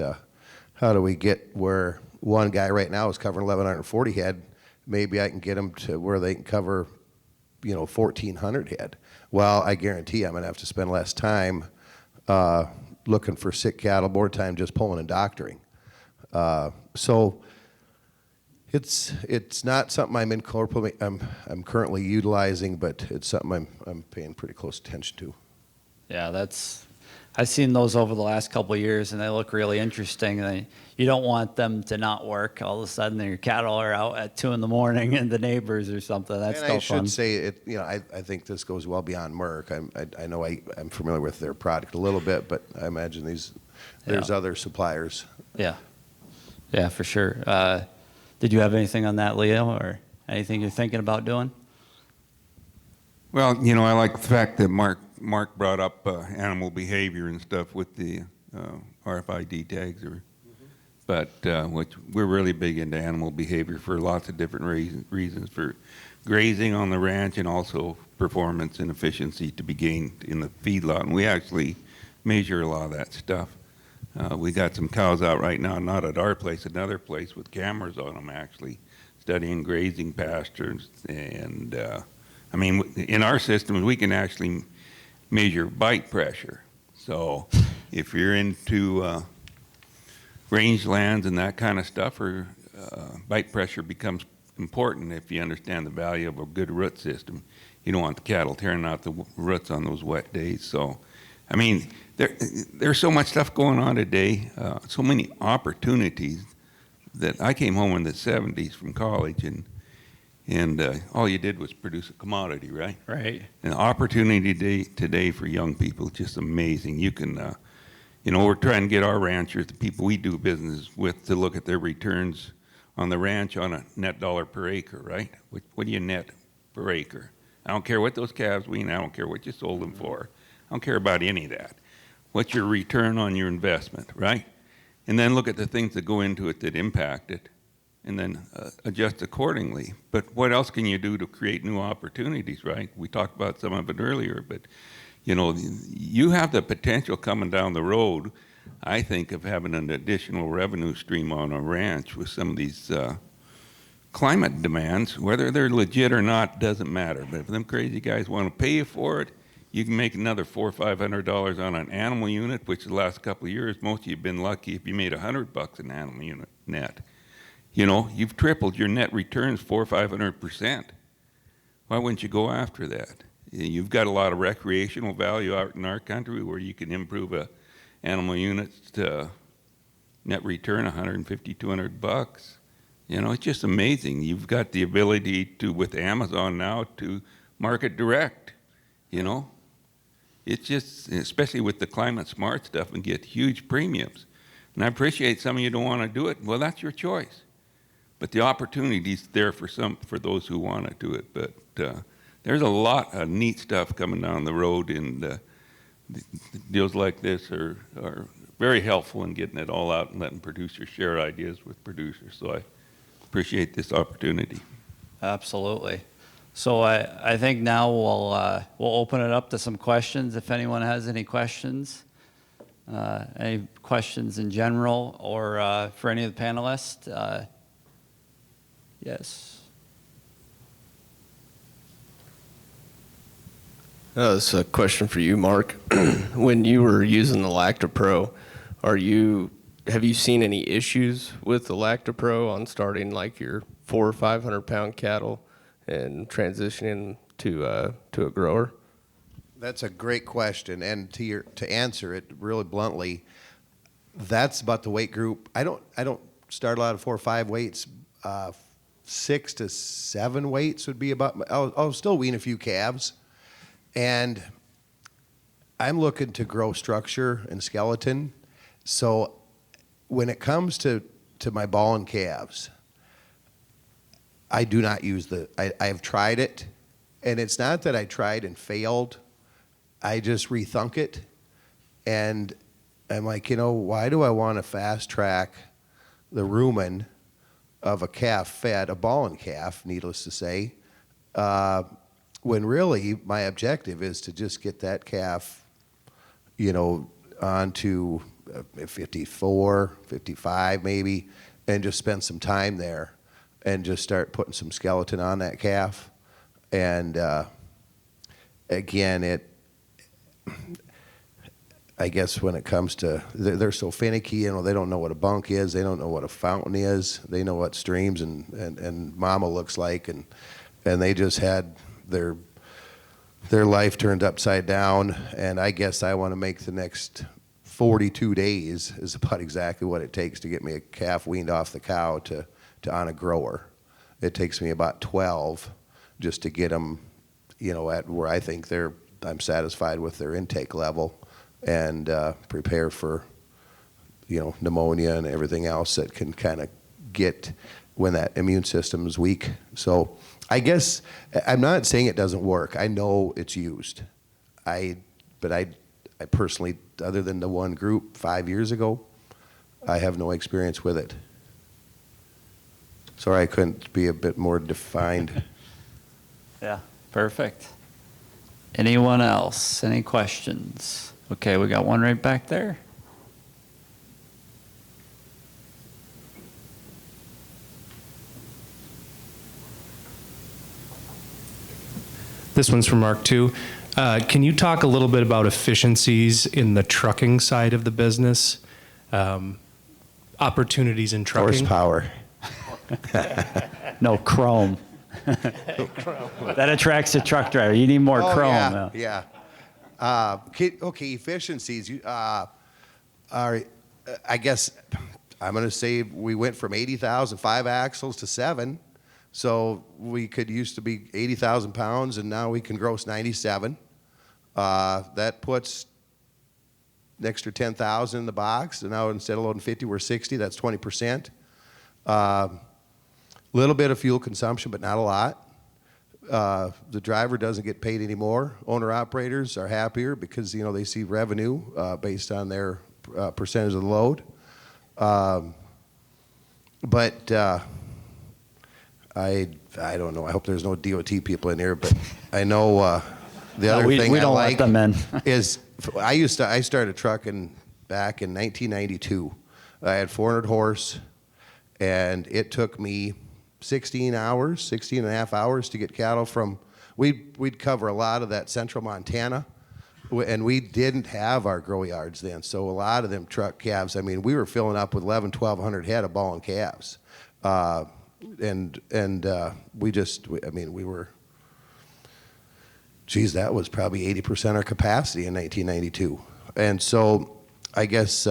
where one guy right now is covering 1,140 head. Maybe I can get them to where they can cover 1,400 head. Well, I guarantee I'm going to have to spend less time looking for sick cattle, more time just pulling and doctoring. So it's not something I'm incorporating. I'm currently utilizing, but it's something I'm paying pretty close attention to. Yeah, I've seen those over the last couple of years, and they look really interesting. You don't want them to not work. All of a sudden, your cattle are out at 2 a.m. and the neighbors or something. That's no fun. I should say it. I think this goes well beyond Merck. I know I'm familiar with their product a little bit, but I imagine there's other suppliers. Yeah, for sure. Did you have anything on that, Leo, or anything you're thinking about doing? Well, I like the fact that Mark brought up animal behavior and stuff with the RFID tags, but which we're really big into animal behavior for lots of different reasons, for grazing on the ranch and also performance and efficiency to be gained in the feedlot. And we actually measure a lot of that stuff. We got some cows out right now, not at our place, another place with cameras on them actually, studying grazing pastures. And in our systems, we can actually measure bite pressure. So if you're into rangelands and that kind of stuff, or bite pressure becomes important if you understand the value of a good root system. You don't want the cattle tearing out the roots on those wet days. So, there's so much stuff going on today, so many opportunities that I came home in the 70s from college, and all you did was produce a commodity, right? Right. And the opportunity today for young people is just amazing. You can, we're trying to get our ranchers, the people we do business with, to look at their returns on the ranch on a net dollar per acre, right? What do you net per acre? I don't care what those calves wean. I don't care what you sold them for. I don't care about any of that. What's your return on your investment, right? And then look at the things that go into it that impact it, and then adjust accordingly. But what else can you do to create new opportunities, right? We talked about some of it earlier, but you have the potential coming down the road, I think, of having an additional revenue stream on a ranch with some of these climate demands. Whether they're legit or not doesn't matter. But if them crazy guys want to pay you for it, you can make another $400 or $500 on an animal unit, which the last couple of years, most of you have been lucky if you made $100 an animal unit net. You've tripled your net returns 400% or 500%. Why wouldn't you go after that? You've got a lot of recreational value out in our country where you can improve a animal units to net return $150, $200. It's just amazing. You've got the ability to, with Amazon now, to market direct. It's just, especially with the climate smart stuff, and get huge premiums. And I appreciate some of you don't want to do it. Well, that's your choice. But the opportunity's there for those who want to do it. But there's a lot of neat stuff coming down the road, and deals like this are very helpful in getting it all out and letting producers share ideas with producers. So I appreciate this opportunity. Absolutely. So I think now we'll open it up to some questions if anyone has any questions. Any questions in general or for any of the panelists? Yes. This is a question for you, Mark. When you were using the LactaPro, have you seen any issues with the LactaPro on starting like your 400 or 500 pound cattle and transitioning to a grower? That's a great question, and to answer it really bluntly, that's about the weight group. I don't start a lot of 4 or 5 weights. 6 to 7 weights would be about. I'll still wean a few calves, and I'm looking to grow structure and skeleton. So when it comes to my ball and calves, I do not use I've tried it, and it's not that I tried and failed. I just rethunk it, and I'm like, why do I want to fast track the rumen of a calf fed, a ball and calf, needless to say, when really my objective is to just get that calf, onto 54, 55 maybe, and just spend some time there and just start putting some skeleton on that calf. And again, I guess when it comes to, they're so finicky, they don't know what a bunk is, they don't know what a fountain is, they know what streams and mama looks like, and they just had their life turned upside down, and I guess I want to make the next 42 days is about exactly what it takes to get me a calf weaned off the cow to on a grower. It takes me about 12 just to get them, at where I think I'm satisfied with their intake level, and prepare for, pneumonia and everything else that can kind of get when that immune system is weak. So I guess I'm not saying it doesn't work. I know it's used. But I personally, other than the one group 5 years ago, I have no experience with it. Sorry, I couldn't be a bit more defined. Yeah, perfect. Anyone else? Any questions? Okay, we got one right back there. This one's from Mark too. Can you talk a little bit about efficiencies in the trucking side of the business? Opportunities in trucking? Horsepower. No, chrome. That attracts a truck driver. You need more chrome. Yeah. Okay, efficiencies. I guess I'm going to say we went from 80,000 5 axles to 7. So we could used to be 80,000 pounds, and now we can gross 97. That puts an extra 10,000 in the box, and now instead of loading 50, we're 60. That's 20%. Little bit of fuel consumption, but not a lot. The driver doesn't get paid anymore. Owner-operators are happier because, you know, they see revenue based on their percentage of the load. But I don't know. I hope there's no DOT people in here, but I know the other thing we I don't like let them in. is I started trucking back in 1992. I had 400 horse, and it took me 16 and a half hours to get cattle from, we'd cover a lot of that central Montana, and we didn't have our grow yards then, so a lot of them truck calves, I mean, we were filling up with 1,200 head of balling calves. We were, geez, that was probably 80% our capacity in 1992. And so I guess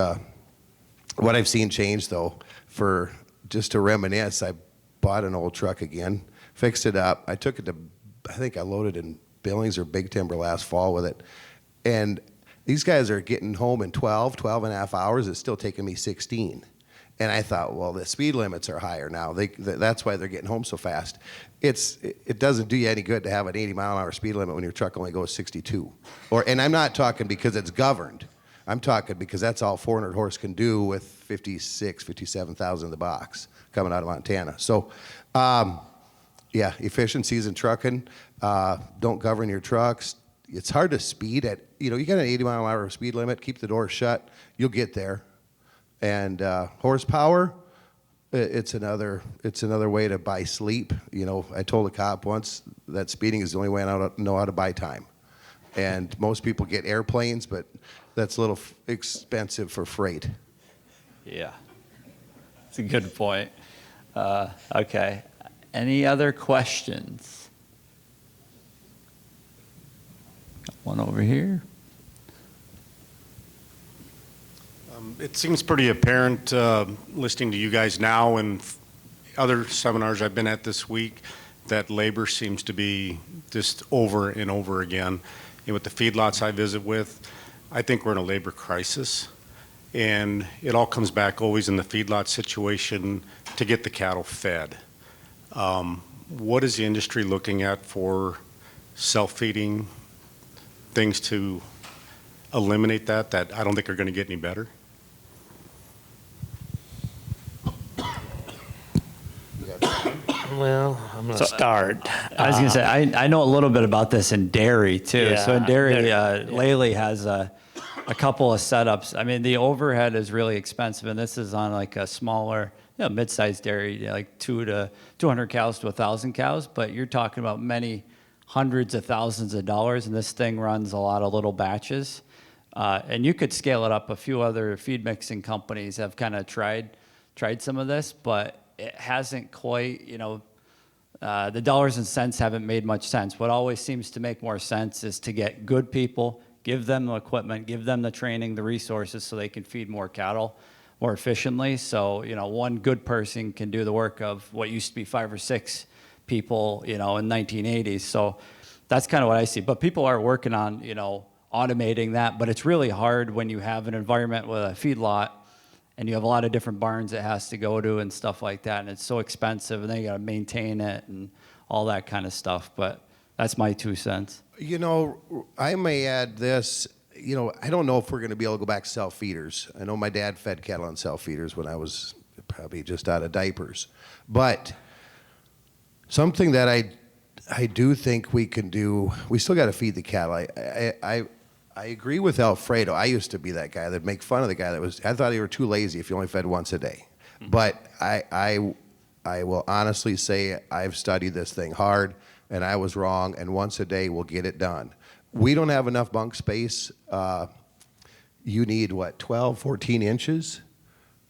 what I've seen change, though, for just to reminisce, I bought an old truck again, fixed it up. I took it to, I think I loaded in Billings or Big Timber last fall with it. And these guys are getting home in 12 and a half hours. It's still taking me 16. And I thought, well, the speed limits are higher now. That's why they're getting home so fast. It doesn't do you any good to have an 80-mile-an-hour speed limit when your truck only goes 62. And I'm not talking because it's governed. I'm talking because that's all 400 horse can do with 57,000 in the box coming out of Montana. So, yeah, efficiencies in trucking. Don't govern your trucks. It's hard to speed at, you got an 80-mile-an-hour speed limit. Keep the door shut. You'll get there. And horsepower, it's another way to buy sleep. I told a cop once that speeding is the only way I know how to buy time. And most people get airplanes, but that's a little expensive for freight. Yeah, it's a good point. Okay, any other questions? Got one over here. It seems pretty apparent listening to you guys now and other seminars I've been at this week that labor seems to be just over and over again. And with the feedlots I visit with, I think we're in a labor crisis. And it all comes back always in the feedlot situation to get the cattle fed. What is the industry looking at for self-feeding things to eliminate that I don't think are going to get any better? Well, I'm going to start. I was going to say, I know a little bit about this in dairy, too. Yeah, so in dairy, Lely has a couple of setups. I mean, the overhead is really expensive, and this is on like a smaller, mid-sized dairy, like 200 cows to 1,000 cows, but you're talking about many hundreds of thousands of dollars, and this thing runs a lot of little batches. And you could scale it up. A few other feed mixing companies have kind of tried some of this, but it hasn't quite, the dollars and cents haven't made much sense. What always seems to make more sense is to get good people, give them the equipment, give them the training, the resources so they can feed more cattle more efficiently. So, one good person can do the work of what used to be 5 or 6 people, in 1980s. So that's kind of what I see. But people are working on, automating that. But it's really hard when you have an environment with a feedlot and you have a lot of different barns it has to go to and stuff like that, and it's so expensive, and then you got to maintain it and all that kind of stuff. But that's my 2 cents. You know, I may add this. You know, I don't know if we're going to be able to go back to self-feeders. I know my dad fed cattle on self-feeders when I was probably just out of diapers. But something that I do think we can do, we still got to feed the cattle. I agree with Alfredo. I used to be that guy that'd make fun of the guy that was, I thought they were too lazy if you only fed once a day. But I will honestly say I've studied this thing hard, and I was wrong, and once a day will get it done. We don't have enough bunk space. You need, what, 12, 14 inches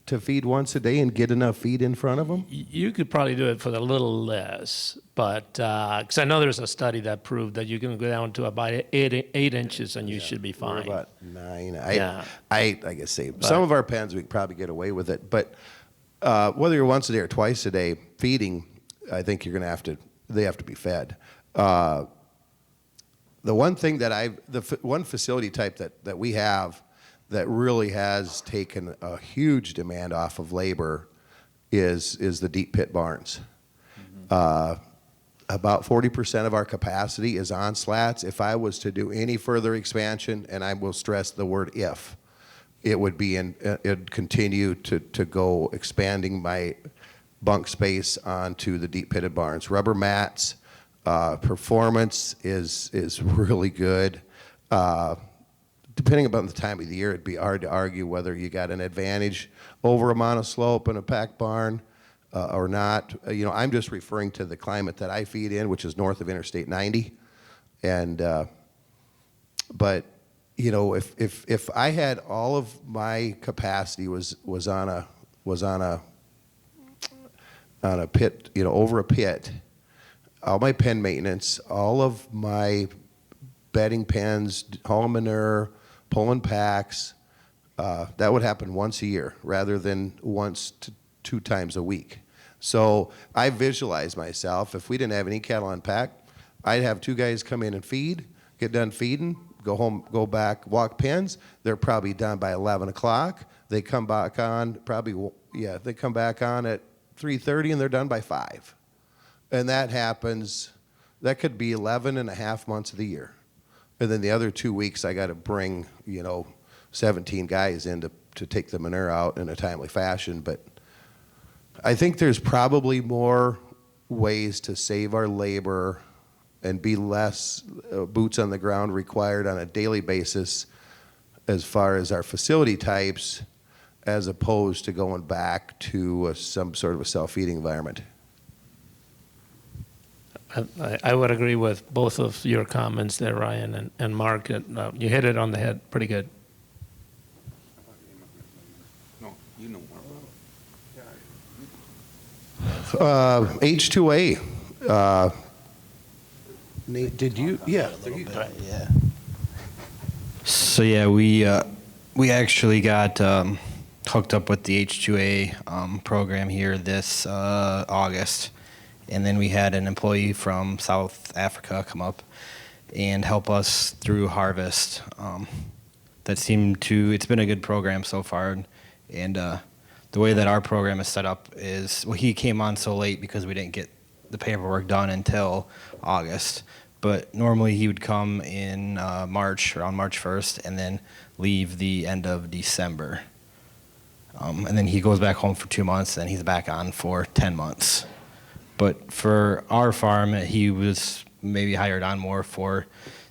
to feed once a day and get enough feed in front of them? You could probably do it for a little less, but, because I know there's a study that proved that you can go down to about 8 inches and you should be We're fine. about 9. Yeah. Like I say, some of our pens, we could probably get away with it. But whether you're once a day or twice a day feeding, I think you're going to they have to be fed. The one thing that one facility type that we have that really has taken a huge demand off of labor is the deep pit barns. About 40% of our capacity is on slats. If I was to do any further expansion, and I will stress the word if, it would be it'd continue to go expanding my bunk space onto the deep pitted barns. Rubber mats, performance is really good. Depending upon the time of the year, it'd be hard to argue whether you got an advantage over a monoslope and a pack barn or not. You know, I'm just referring to the climate that I feed in, which is north of Interstate 90. And but you know, if I had all of my capacity was on a pit, you know, over a pit, all my pen maintenance, all of my bedding pens, hauling manure, pulling packs, that would happen once a year rather than once to 2 times a week. So I visualize myself, if we didn't have any cattle on pack, I'd have 2 guys come in and feed, get done feeding, go home, go back, walk pens. They're probably done by 11 o'clock. They come back on they come back on at 3:30 and they're done by 5. And that happens, that could be 11 and a half months of the year. And then the other 2 weeks, I got to bring, 17 guys in to take the manure out in a timely fashion. But I think there's probably more ways to save our labor and be less boots on the ground required on a daily basis as far as our facility types, as opposed to going back to some sort of a self-feeding environment. I would agree with both of your comments there, Ryan and Mark. You hit it on the head pretty good. No, you know H2A. Nate, did you? Yeah, there you go. Yeah. So yeah, we actually got hooked up with the H2A program here this August. And then we had an employee from South Africa come up and help us through harvest. It's been a good program so far. And the way that our program is set up is, well, he came on so late because we didn't get the paperwork done until August. But normally he would come in March, around March 1st, and then leave the end of December. And then he goes back home for 2 months, and he's back on for 10 months. But for our farm, he was maybe hired on more for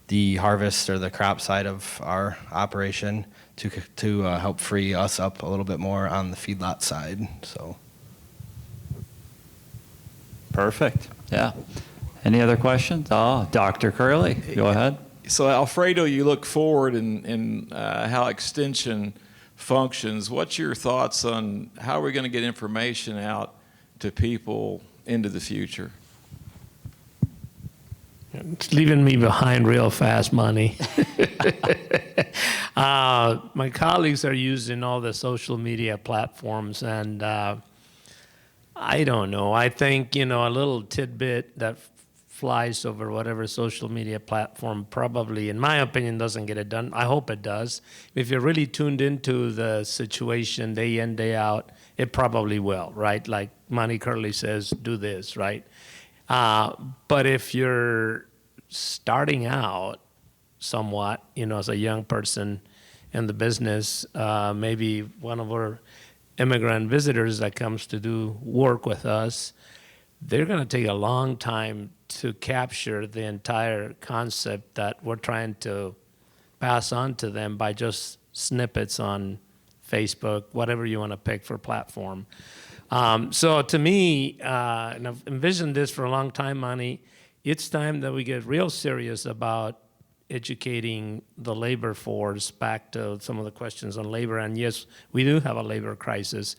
the harvest or the crop side of our operation to help free us up a little bit more on the feedlot side. So. Perfect. Yeah. Any other questions? Oh, Dr. Curley, go ahead. So Alfredo, you look forward in how extension functions. What's your thoughts on how we're going to get information out to people into the future? It's leaving me behind real fast, money. My colleagues are using all the social media platforms, and I don't know. I think, a little tidbit that flies over whatever social media platform probably, in my opinion, doesn't get it done. I hope it does. If you're really tuned into the situation day in, day out, it probably will, right? Like Monty Curley says, do this, right? But if you're starting out somewhat, as a young person in the business, maybe one of our immigrant visitors that comes to do work with us, they're going to take a long time to capture the entire concept that we're trying to pass on to them by just snippets on Facebook, whatever you want to pick for platform. So to me, and I've envisioned this for a long time, Monty, it's time that we get real serious about educating the labor force, back to some of the questions on labor. And yes, we do have a labor crisis,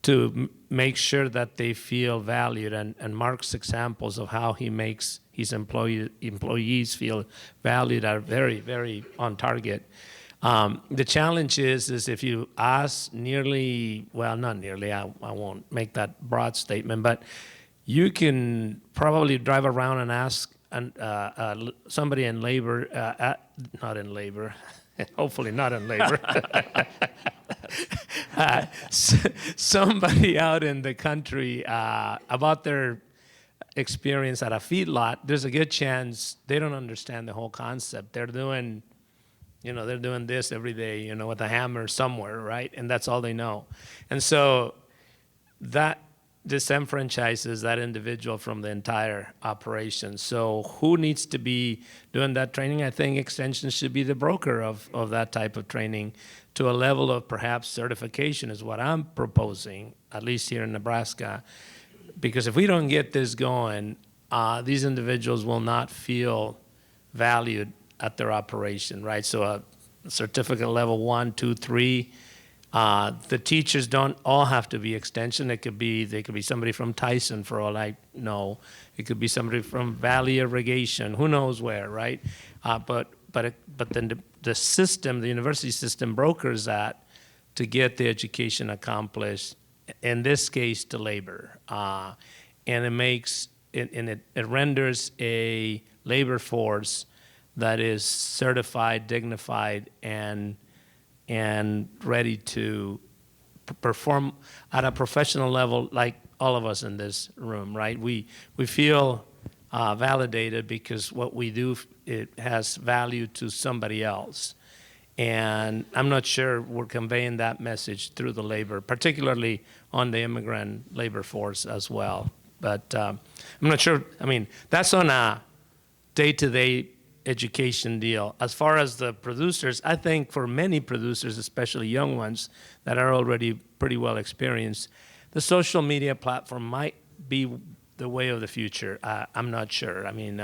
to make sure that they feel valued. And Mark's examples of how he makes his employees feel valued are very, very on target. The challenge is if you ask nearly, well, not nearly, I won't make that broad statement, but you can probably drive around and ask somebody in labor, not in labor, hopefully not in labor, somebody out in the country about their experience at a feedlot. There's a good chance they don't understand the whole concept. They're doing this every day, with a hammer somewhere, right? And that's all they know. And so that disenfranchises that individual from the entire operation. So who needs to be doing that training? I think Extension should be the broker of that type of training, to a level of perhaps certification is what I'm proposing, at least here in Nebraska. Because if we don't get this going, these individuals will not feel valued at their operation, right? So a certificate level 1, 2, 3. The teachers don't all have to be Extension. They could be somebody from Tyson, for all I know. It could be somebody from Valley Irrigation, who knows where, right? But then the system, the university system, brokers that to get the education accomplished. In this case, to labor, and it renders a labor force that is certified, dignified, and ready to perform at a professional level, like all of us in this room, right? We feel validated because what we do, it has value to somebody else. And I'm not sure we're conveying that message through the labor, particularly on the immigrant labor force as well. But I'm not sure. I mean, that's on a day-to-day education deal. As far as the producers, I think for many producers, especially young ones that are already pretty well experienced, the social media platform might be the way of the future. I'm not sure. I mean,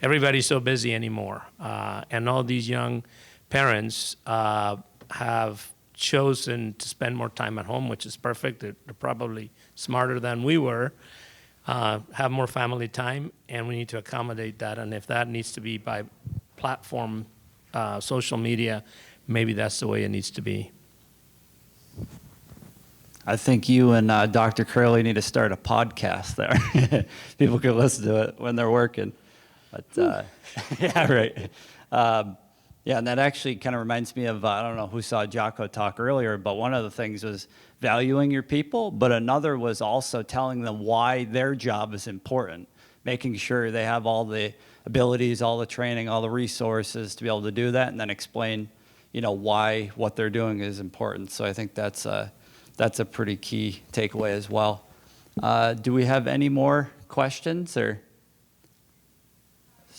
everybody's so busy anymore. And all these young parents have chosen to spend more time at home, which is perfect. They're probably smarter than we were, have more family time, and we need to accommodate that. And if that needs to be by platform, social media, maybe that's the way it needs to be. I think you and Dr. Curley need to start a podcast there. People can listen to it when they're working. But yeah, right. Yeah, and that actually kind of reminds me of, I don't know who saw Jocko talk earlier, but one of the things was valuing your people, but another was also telling them why their job is important, making sure they have all the abilities, all the training, all the resources to be able to do that, and then explain, why what they're doing is important. So I think that's a pretty key takeaway as well. Do we have any more questions or?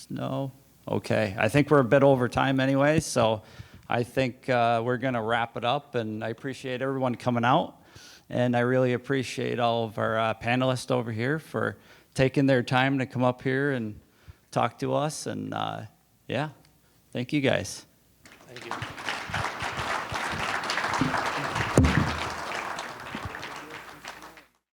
No? Okay, I think we're a bit over time anyway, so I think we're going to wrap it up, and I appreciate everyone coming out, and I really appreciate all of our panelists over here for taking their time to come up here and talk to us, and yeah, thank you guys. Thank you.